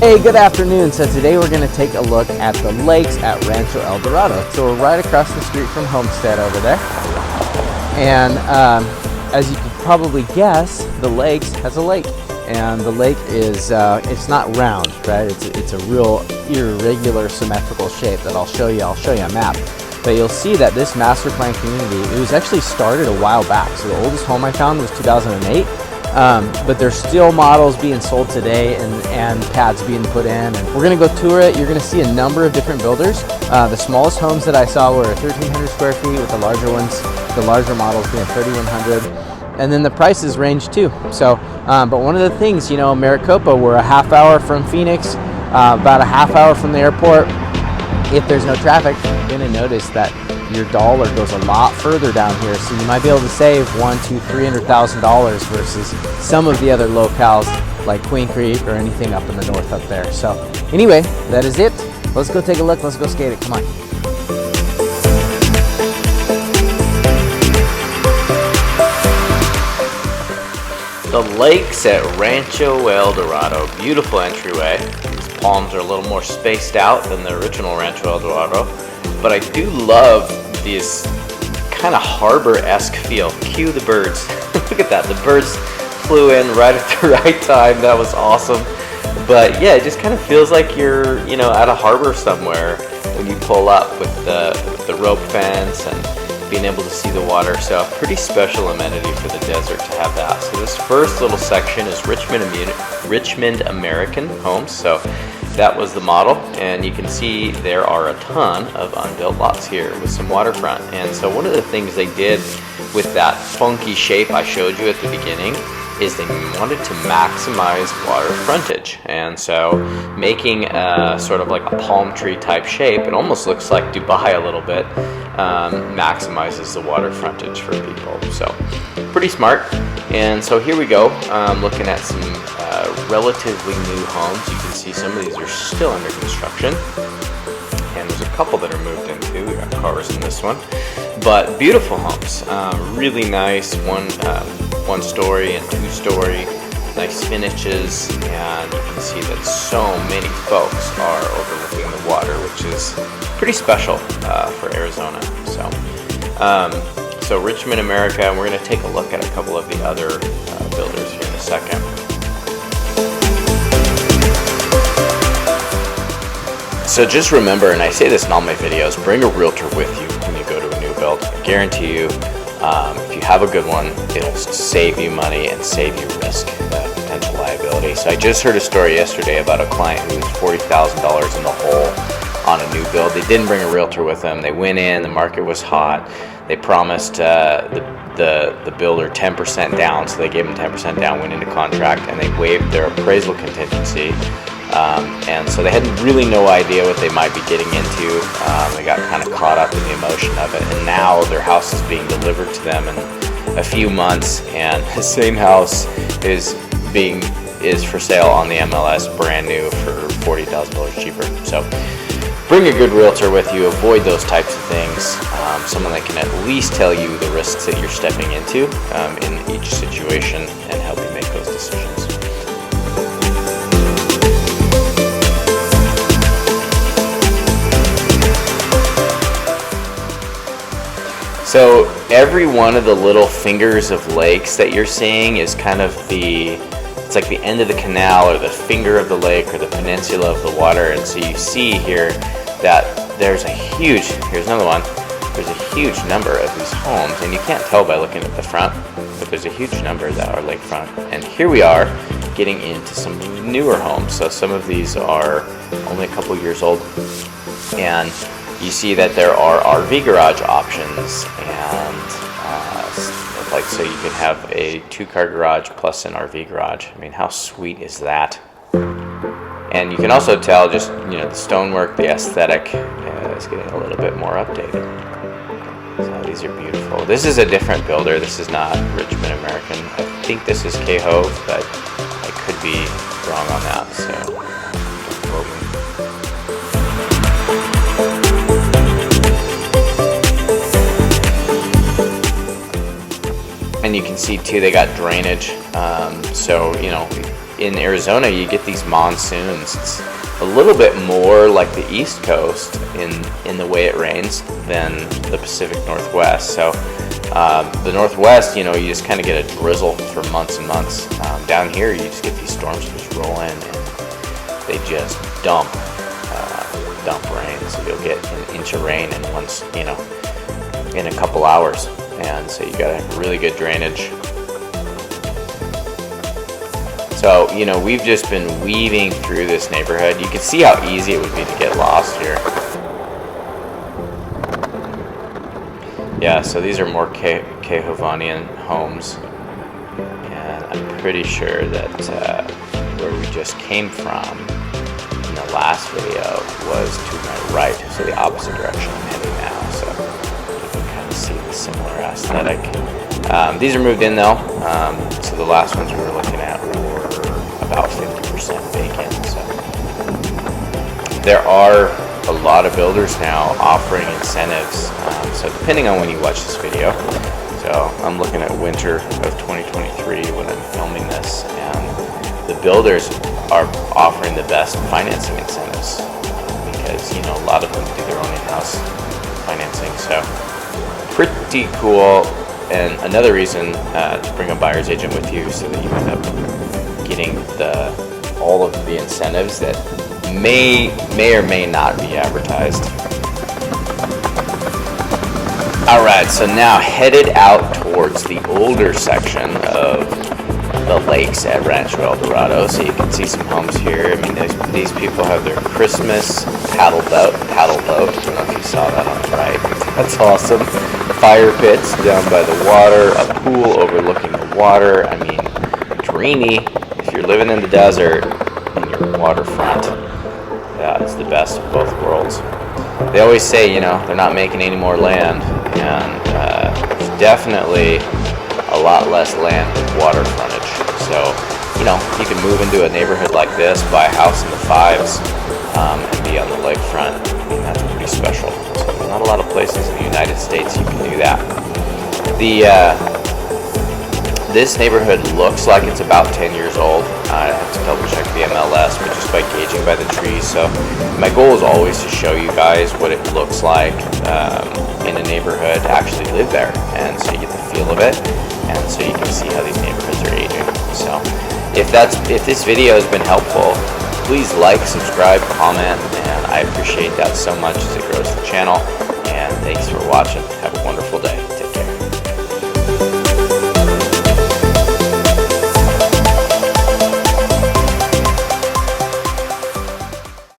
Hey, good afternoon. So today we're going to take a look at the lakes at Rancho El Dorado. So we're right across the street from Homestead over there. And as you can probably guess, the lakes has a lake. And the lake is, it's not round, right? It's a real irregular symmetrical shape that I'll show you a map. But you'll see that this master plan community, it was actually started a while back. So the oldest home I found was 2008. But there's still models being sold today and pads being put in. And we're gonna go tour it. You're gonna see a number of different builders. The smallest homes that I saw were 1,300 square feet, with the larger ones, the larger models being 3,100. And then the prices range too. So, but one of the things, you know, Maricopa, we're a half hour from Phoenix, about a half hour from the airport. If there's no traffic, you're gonna notice that your dollar goes a lot further down here, so you might be able to save $100,000 to $300,000 versus some of the other locales like Queen Creek or anything up in the north up there. So anyway, that is it. Let's go take a look. Let's go skate it. Come on. The lakes at Rancho El Dorado. Beautiful entryway. These palms are a little more spaced out than the original Rancho El Dorado, but I do love this kind of harbor-esque feel. Cue the birds. Look at that. The birds flew in right at the right time. That was awesome. But yeah, it just kind of feels like you're, you know, at a harbor somewhere when you pull up with the rope fence and being able to see the water. So a pretty special amenity for the desert to have that. So this first little section is Richmond American homes. So that was the model, and you can see there are a ton of unbuilt lots here with some waterfront. And so one of the things they did with that funky shape I showed you at the beginning is they wanted to maximize water frontage. And so making sort of like a palm tree type shape, it almost looks like Dubai a little bit, maximizes the water frontage for people. So pretty smart. And so here we go, looking at some relatively new homes. You can see some of these are still under construction, and there's a couple that are moved into. We got cars in this one, but beautiful homes, really nice. One story and 2-story, nice finishes, and you can see that so many folks are overlooking the water, which is pretty special for Arizona. So Richmond, America, and we're going to take a look at a couple of the other builders here in a second. So just remember, and I say this in all my videos, bring a realtor with you when you go to a new build. I guarantee you, if you have a good one, it'll save you money and save you risk, potential liability. So I just heard a story yesterday about a client who was $40,000 in the hole on a new build. They didn't bring a realtor with them. They went in, the market was hot. They promised the builder 10% down, so they gave them 10% down, went into contract, and they waived their appraisal contingency. And so they had really no idea what they might be getting into. They got kind of caught up in the emotion of it, and now their house is being delivered to them in a few months, and the same house is for sale on the MLS, brand new, for $40,000 cheaper. So bring a good realtor with you. Avoid those types of things. Someone that can at least tell you the risks that you're stepping into in each situation and help you make those decisions. So every one of the little fingers of lakes that you're seeing is kind of it's like the end of the canal or the finger of the lake or the peninsula of the water. And so you see here that here's another one, there's a huge number of these homes, and you can't tell by looking at the front, but there's a huge number that are lakefront. And here we are getting into some newer homes. So some of these are only a couple years old, and you see that there are RV garage options, and so you can have a 2-car garage plus an RV garage. I mean, how sweet is that? And you can also tell just, you know, the stonework, the aesthetic is getting a little bit more updated. So these are beautiful. This is a different builder. This is not Richmond American. I think this is K-Hove, but I could be wrong on that. So don't quote me. And you can see too, they got drainage. So, you know, in Arizona you get these monsoons. It's a little bit more like the East Coast in the way it rains than the Pacific Northwest. So the Northwest, you just kind of get a drizzle for months and months. Down here, you just get these storms just roll in, and they just dump rain. So you'll get an inch of rain in a couple hours, and so you got a really good drainage. So we've just been weaving through this neighborhood. You can see how easy it would be to get lost here. Yeah, so these are more Kehovanian homes, and I'm pretty sure that where we just came from in the last video was to my right, so the opposite direction I'm heading now. So you can kind of see the similar aesthetic. These are moved in though, so the last ones we were looking at were about 50% vacant. So there are a lot of builders now offering incentives. So depending on when you watch this video, so I'm looking at winter of 2023 when I'm filming this, and the builders are offering the best financing incentives because a lot of them do their own in-house financing. So pretty cool. And another reason to bring a buyer's agent with you, so that you end up getting all of the incentives that may or may not be advertised. Alright, so now headed out towards the older section of the lakes at Rancho El Dorado. So you can see some homes here. I mean, these people have their Christmas paddle boat. I don't know if you saw that on the right. That's awesome. Fire pits down by the water, a pool overlooking the water. I mean, dreamy. If you're living in the desert and you're waterfront, yeah, it's the best of both worlds. They always say, they're not making any more land, and there's definitely a lot less land with water frontage. So, you can move into a neighborhood like this, buy a house in the fives, and be on the lakefront. I mean, that's pretty special. So not a lot of places in the United States you can do that. This neighborhood looks like it's about 10 years old. I have to double check the MLS, but just by gauging by the trees. So my goal is always to show you guys what it looks like in a neighborhood, to actually live there, and so you get the feel of it, and so you can see how these neighborhoods are aging. So if this video has been helpful, please like, subscribe, comment, and I appreciate that so much as it grows the channel. And thanks for watching. Have a wonderful day.